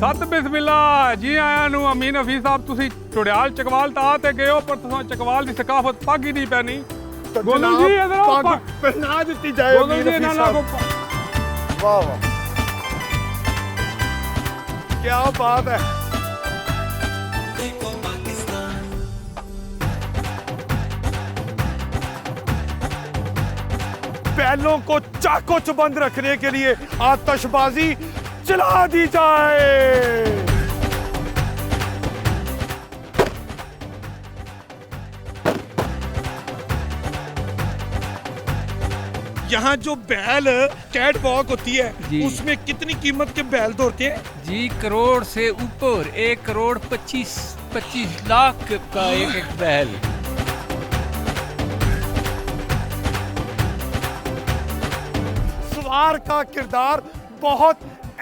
ਸਤ ਬਿਸਮਿਲ੍ਲਾ ਜੀ ਆਇਆਂ ਨੂੰ ਅਮੀਨ ਹਫੀਜ਼ ਸਾਹਿਬ ਤੁਸੀਂ ਚੁੜਿਆਲ ਚਕਵਾਲ ਤਾਂ ਆ ਤੇ ਗਏ ਹੋ ਪਰ ਤੁਸੀਂ ਚਕਵਾਲ ਦੀ ਸਕਾਫਤ ਪੱਗ ਹੀ ਨਹੀਂ ਪੈਣੀ ਗੋਲੂ ਜੀ ਇਹਦਾ ਪੱਗ ਪਹਿਨਾ ਦਿੱਤੀ ਜਾਏ ਗੋਲੂ ਜੀ ਇਹਨਾਂ ਨਾਲ ਵਾਹ ਵਾਹ ਕੀ ਬਾਤ ਹੈ बैलों को चाकों च बंद रखने के लिए आतिशबाजी चला दी जाए। यहाँ जो बैल कैट वॉक होती है उसमें कितनी कीमत के बैल दौड़ते हैं? जी करोड़ से ऊपर 1 करोड़ 25 लाख का एक बैल। सवार का किरदार बहुत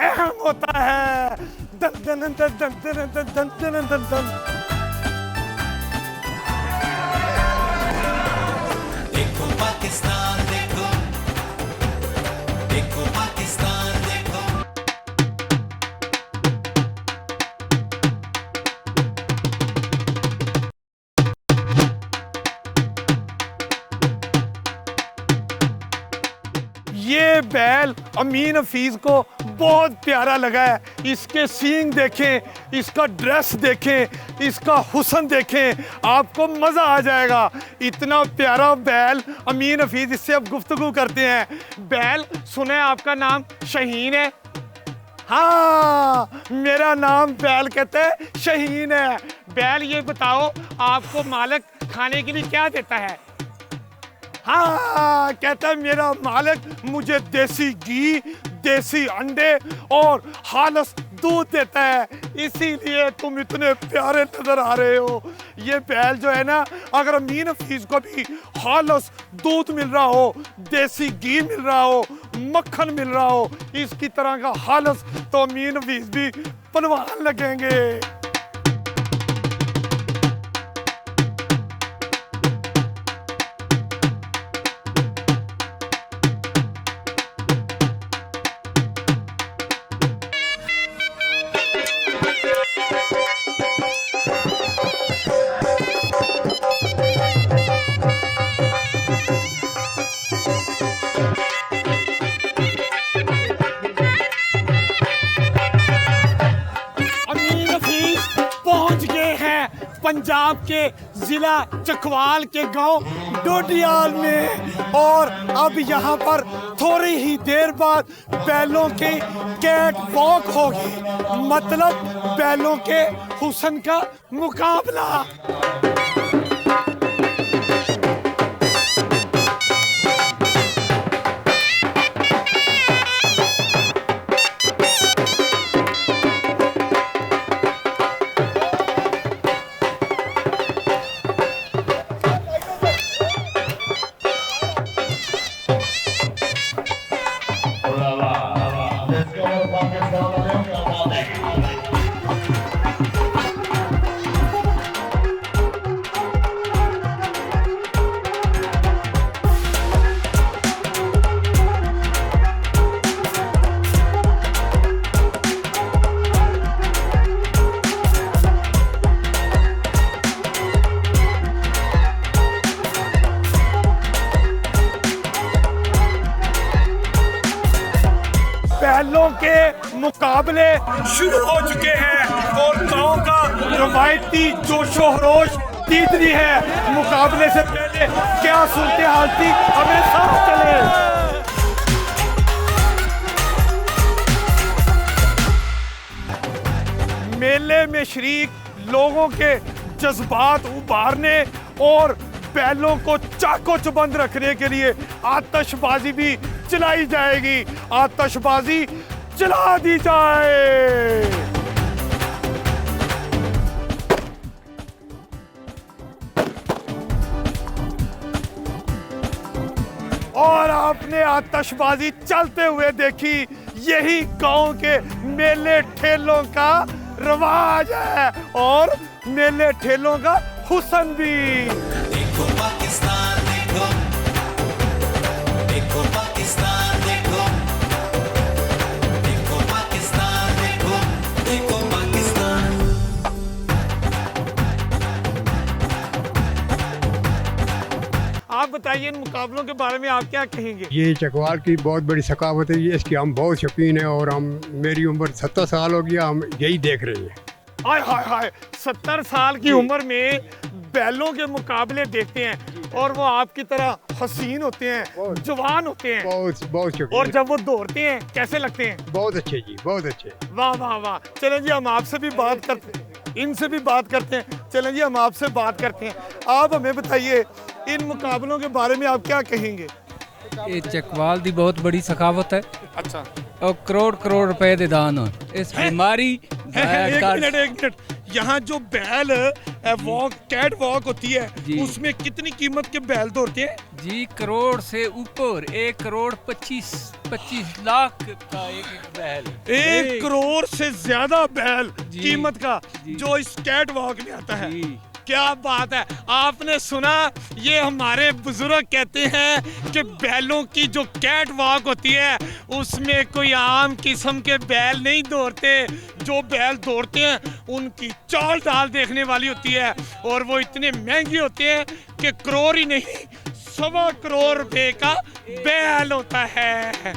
अहम होता है। दन दन दन दन दन दन दन दन दन दन। देखो पाकिस्तान देखो, देखो पाकिस्तान देखो। ये बैल अमीन हफीज को बहुत प्यारा लगा है। इसके सींग देखें, इसका ड्रेस देखें, इसका हुस्न देखें, आपको मज़ा आ जाएगा। इतना प्यारा बैल अमीन हफीज, इससे अब गुफ्तगू करते हैं। बैल सुने आपका नाम शहीन है? हाँ मेरा नाम बैल कहते हैं शहीन है। बैल ये बताओ आपको मालिक खाने के लिए क्या देता है? हाँ कहता है मेरा मालिक मुझे देसी घी, देसी अंडे और हालस दूध देता है, इसीलिए तुम इतने प्यारे नजर आ रहे हो। ये बैल जो है ना, अगर अमीन हफीज को भी हालस दूध मिल रहा हो, देसी घी मिल रहा हो, मक्खन मिल रहा हो, इसकी तरह का हालस, तो अमीन हफीज भी पहलवान लगेंगे। पंजाब के जिला चकवाल के गांव डोडियाल में, और अब यहाँ पर थोड़ी ही देर बाद बैलों की कैट वॉक होगी, मतलब बैलों के हुस्न का मुकाबला। बैलों के मुकाबले शुरू हो चुके हैं और गांव का रवायती जोशो खरोश तीतरी है। मुकाबले से पहले क्या सूरत हाल थी, हमें साथ चले। मेले में शरीक लोगों के जज्बात उभारने और बैलों को चाकों च बंद रखने के लिए आतिशबाजी भी चलाई जाएगी। आतिशबाजी चला दी जाए। और आपने आतिशबाजी चलते हुए देखी, यही गांव के मेले ठेलों का रवाज है और मेले ठेलों का हुस्न भी। देखो पाकिस्तान देखो, देखो पाकिस्तान देखो, देखो पाकिस्तान देखो, देखो बताइए, इन मुकाबलों के बारे में आप क्या कहेंगे? ये चकवाल की बहुत बड़ी सकाफत है, ये इसकी हम बहुत शौकीन हैं और मेरी उम्र 70 साल हो गया, हम यही देख रहे हैं। हाय हाय हाय, 70 साल की उम्र में बैलों के मुकाबले देखते हैं और वो आपकी तरह हसीन होते हैं, बहुत। जवान होते हैं, बहुत बहुत शौकीन और हैं। जब वो दौड़ते हैं कैसे लगते हैं? बहुत अच्छे जी, बहुत अच्छे। वाह वाह वाह। चलें जी, हम आपसे भी बात करते हैं, इनसे भी बात करते हैं। चलें जी, हम आपसे बात करते हैं। आप हमें बताइए, इन मुकाबलों के बारे में आप क्या कहेंगे? ये चकवाल दी बहुत बड़ी सखावत है अच्छा, और करोड़ करोड़ रुपए दे दान हो इस बीमारी एक मिनट, यहाँ जो बैल वॉक, कैट वॉक होती है, जी। उसमें कितनी कीमत के बैल दौड़ते हैं? जी करोड़ से ऊपर 1 करोड़ 25 लाख का एक बैल। 1 करोड़ से ज्यादा बैल जी। कीमत का जी। जो इस कैट वॉक में आता है। जी। क्या बात है, आपने सुना, ये हमारे बुजुर्ग कहते हैं कि बैलों की जो कैट वॉक होती है उसमें कोई आम किस्म के बैल नहीं दौड़ते। जो बैल दौड़ते हैं उनकी चाल ढाल देखने वाली होती है और वो इतने महंगे होते हैं कि करोड़ ही नहीं, 1.25 करोड़ रुपए का बैल होता है।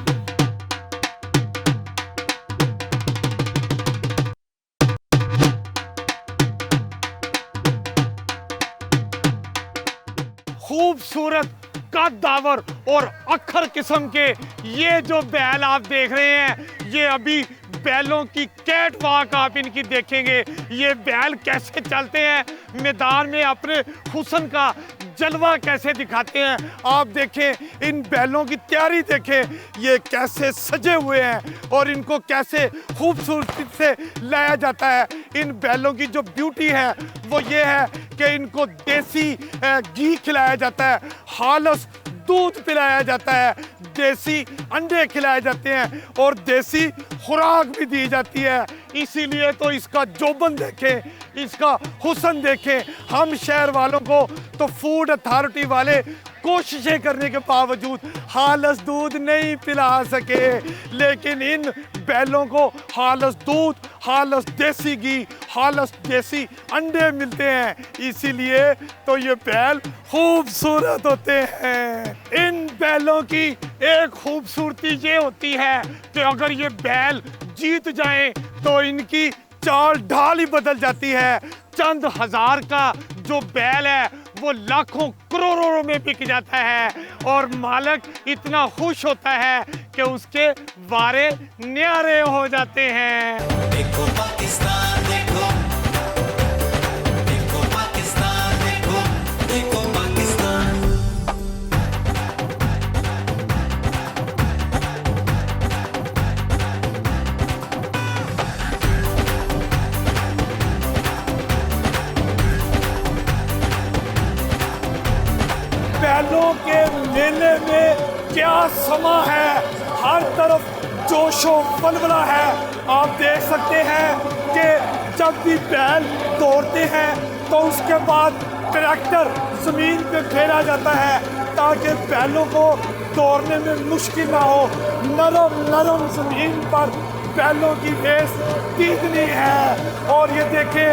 खूबसूरत, कद्दावर और अखर किस्म के ये जो बैल आप देख रहे हैं, ये अभी बैलों की कैट वॉक आप इनकी देखेंगे। ये बैल कैसे चलते हैं मैदान में, अपने हुस्न का जलवा कैसे दिखाते हैं। आप देखें, इन बैलों की तैयारी देखें, ये कैसे सजे हुए हैं और इनको कैसे खूबसूरती से लाया जाता है। इन बैलों की जो ब्यूटी है वो ये है कि इनको देसी घी खिलाया जाता है, हालस दूध पिलाया जाता है, देसी अंडे खिलाए जाते हैं और देसी खुराक भी दी जाती है। इसीलिए तो इसका जोबन देखें, इसका हुस्न देखें। हम शहर वालों को तो फूड अथॉरिटी वाले कोशिशें करने के बावजूद हालस दूध नहीं पिला सके, लेकिन इन बैलों को हालस दूध, हालस देसी घी, हालस देसी अंडे मिलते हैं। इसीलिए तो ये बैल खूबसूरत होते हैं। इन बैलों की एक खूबसूरती ये होती है कि अगर ये बैल जीत जाएं तो इनकी चाल ढाल ही बदल जाती है। चंद हजार का जो बैल है वो लाखों करोड़ों में बिक जाता है और मालिक इतना खुश होता है कि उसके वारे न्यारे हो जाते हैं। देखो पाकिस्तान देखो, देखो पाकिस्तान देखो, देखो पाकिस्तान। बैलों के मेले में क्या समा है, हर तरफ जोशो बलबला है। आप देख सकते हैं कि जब भी बैल दौड़ते हैं तो उसके बाद ट्रैक्टर जमीन पे फेरा जाता है ताकि बैलों को दौड़ने में मुश्किल ना हो। नरम नरम जमीन पर बैलों की रेस तीखनी है और ये देखें,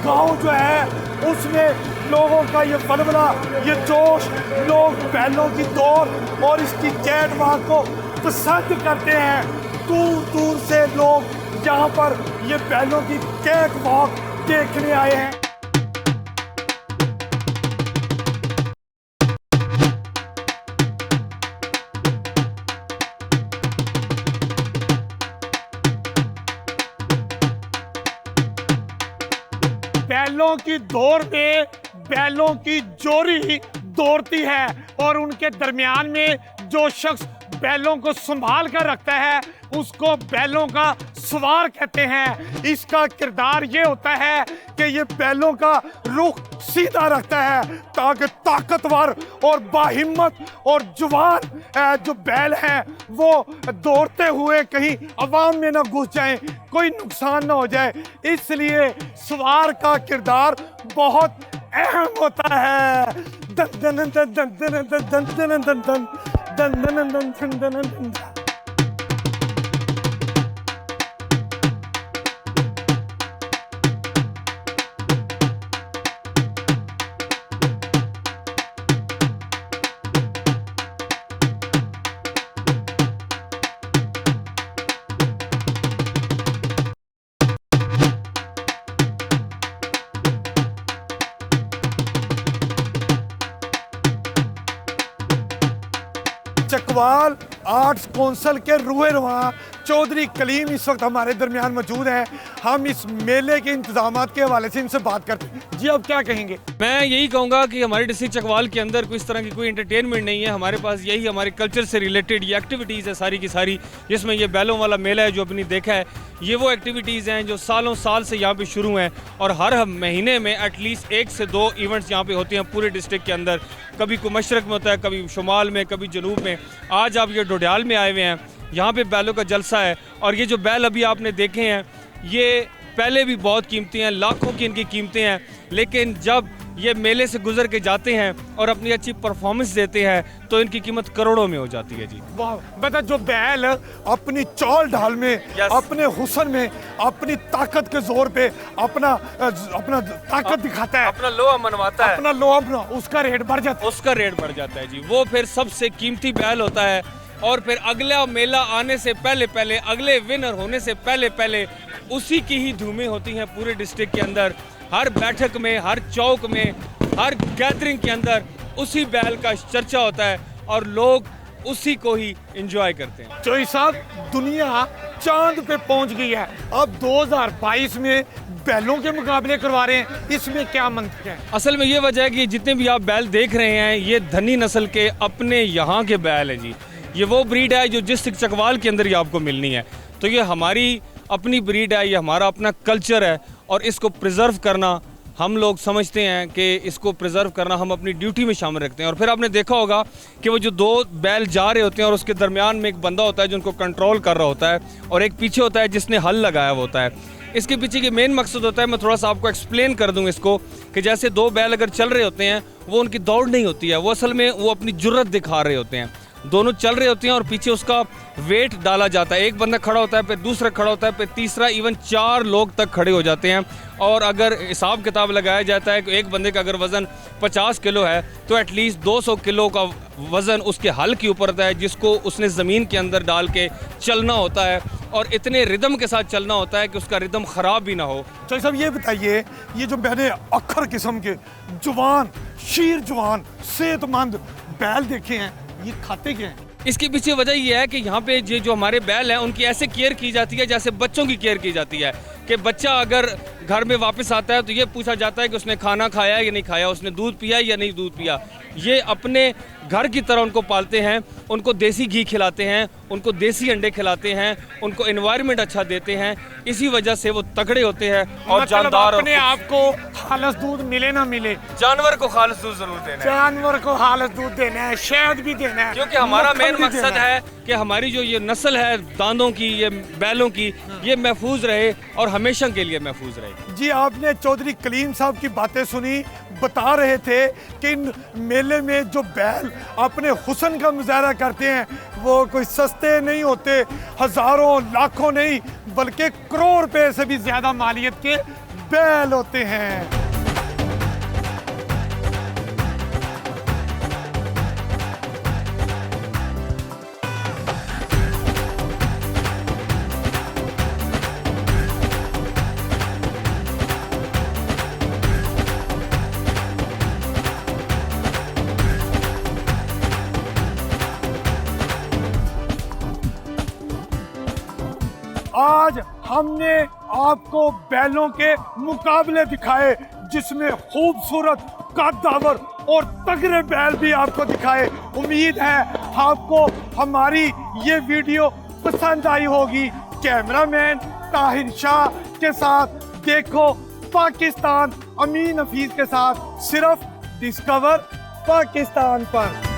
गांव जो है उसमें लोगों का ये बलबला, ये जोश, लोग बैलों की दौड़ और इसकी कैट वॉक को पसंद करते हैं। दूर दूर से लोग यहाँ पर ये बैलों की कैट वॉक देखने आए हैं। बैलों की दौड़ में बैलों की जोड़ी दौड़ती है और उनके दरमियान में जो शख्स बैलों को संभाल कर रखता है उसको बैलों का सवार कहते हैं। इसका किरदार ये होता है कि ये बैलों का रुख सीधा रखता है ताकि ताकतवर और बाहिम्मत और जवान जो बैल हैं वो दौड़ते हुए कहीं अवाम में ना घुस जाएं, कोई नुकसान ना हो जाए। इसलिए सवार का किरदार बहुत अहम होता है। दन दन दन दन दन दन दन दन दन दन दन दन दन दन दन। चकवाल आर्ट्स कौंसिल के रूहे चौधरी कलीम इस वक्त हमारे दरमियान मौजूद हैं। हम इस मेले के इंतजामात के हवाले से इनसे बात करते हैं। जी आप क्या कहेंगे? मैं यही कहूँगा कि हमारे डिस्ट्रिक्ट चकवाल के अंदर कोई इस तरह की कोई एंटरटेनमेंट नहीं है। हमारे पास यही हमारे कल्चर से रिलेटेड ये एक्टिविटीज़ है सारी की सारी, जिसमें ये बैलों वाला मेला है जो अपनी देखा है। ये वो एक्टिविटीज़ हैं जो सालों साल से यहाँ पे शुरू हैं और हर महीने में एटलीस्ट 1 से 2 इवेंट्स यहाँ पे होते हैं पूरे डिस्ट्रिक्ट के अंदर। कभी कोई मशरक़ में होता है, कभी शुमाल में, कभी जनूब में। आज आप ये डोडियाल में आए हुए हैं, यहाँ पे बैलों का जलसा है। और ये जो बैल अभी आपने देखे हैं ये पहले भी बहुत कीमती हैं, लाखों की इनकी कीमतें हैं, लेकिन जब ये मेले से गुजर के जाते हैं और अपनी अच्छी परफॉर्मेंस देते हैं तो इनकी कीमत करोड़ों में हो जाती है। जी वाह, बता जो बैल अपनी चौल ढाल में, अपने हुस्न में, अपनी ताकत के जोर पे अपना ताकत दिखाता है, अपना लोहा मनवाता है, अपना लोहा, उसका रेट बढ़ जाता है। उसका रेट बढ़ जाता है जी। वो फिर सबसे कीमती बैल होता है और फिर अगला मेला आने से पहले पहले, अगले विनर होने से पहले पहले उसी की ही धूमें होती हैं पूरे डिस्ट्रिक्ट के अंदर। हर बैठक में, हर चौक में, हर गैदरिंग के अंदर उसी बैल का चर्चा होता है और लोग उसी को ही एंजॉय करते हैं। चोई साहब, दुनिया चांद पे पहुंच गई है। अब 2022 में बैलों के मुकाबले करवा रहे हैं, इसमें क्या मंतक है? असल में ये वजह है कि जितने भी आप बैल देख रहे हैं ये धनी नस्ल के अपने यहाँ के बैल हैं जी। ये वो ब्रीड है जो डिस्ट्रिक्ट चकवाल के अंदर ही आपको मिलनी है। तो ये हमारी अपनी ब्रीड है, ये हमारा अपना कल्चर है और इसको प्रिजर्व करना हम लोग समझते हैं कि इसको प्रिजर्व करना हम अपनी ड्यूटी में शामिल रखते हैं। और फिर आपने देखा होगा कि वो जो 2 बैल जा रहे होते हैं और उसके दरमियान में एक बंदा होता है जो उनको कंट्रोल कर रहा होता है और एक पीछे होता है जिसने हल लगाया हुआ होता है। इसके पीछे के मेन मकसद होता है, मैं थोड़ा सा आपको एक्सप्लेन कर दूं इसको, कि जैसे 2 बैल अगर चल रहे होते हैं वो उनकी दौड़ नहीं होती है, वो असल में वो अपनी जुर्रत दिखा रहे होते हैं। दोनों चल रहे होते हैं और पीछे उसका वेट डाला जाता है। एक बंदा खड़ा होता है, फिर दूसरा खड़ा होता है, फिर तीसरा, इवन 4 लोग तक खड़े हो जाते हैं। और अगर हिसाब किताब लगाया जाता है कि एक बंदे का अगर वज़न 50 किलो है तो एटलीस्ट 200 किलो का वज़न उसके हल के ऊपर होता है जिसको उसने ज़मीन के अंदर डाल के चलना होता है और इतने रिदम के साथ चलना होता है कि उसका रिदम ख़राब भी ना हो। चोई साहब ये बताइए, ये जो मैंने अखर किस्म के जवान, शीर जवान, सेहतमंद बैल देखे हैं, ये खाते क्या हैं? इसके पीछे वजह यह है कि यहाँ पे ये जो हमारे बैल हैं उनकी ऐसे केयर की जाती है जैसे बच्चों की केयर की जाती है। कि बच्चा अगर घर में वापस आता है तो ये पूछा जाता है कि उसने खाना खाया या नहीं खाया, उसने दूध पिया या नहीं दूध पिया। ये अपने घर की तरह उनको पालते हैं, उनको देसी घी खिलाते हैं, उनको देसी अंडे खिलाते हैं, उनको एनवायरनमेंट अच्छा देते हैं। इसी वजह से वो तगड़े होते हैं और जानदार। अपने आप को खालस दूध मिले ना मिले, जानवर को खालिस दूध जरूर देना है, जानवर को खालस दूध देना है, शहद भी देना है, क्योंकि हमारा मेन मक्खन भी मकसद देना है कि हमारी जो ये नस्ल है दांतों की, ये बैलों की, ये महफूज रहे और हमेशा के लिए महफूज रहे। जी आपने चौधरी कलीम साहब की बातें सुनी, बता रहे थे कि इन मेले में जो बैल अपने हुस्न का मुजाहरा करते हैं वो कोई सस्ते नहीं होते, हजारों लाखों नहीं बल्कि करोड़ रुपए से भी ज्यादा मालियत के बैल होते हैं। आज हमने आपको बैलों के मुकाबले दिखाए जिसमें खूबसूरत, कद्दावर और तगड़े बैल भी आपको दिखाए। उम्मीद है आपको हमारी ये वीडियो पसंद आई होगी। कैमरामैन ताहिर शाह के साथ देखो पाकिस्तान, अमीन हफीज के साथ, सिर्फ डिस्कवर पाकिस्तान पर।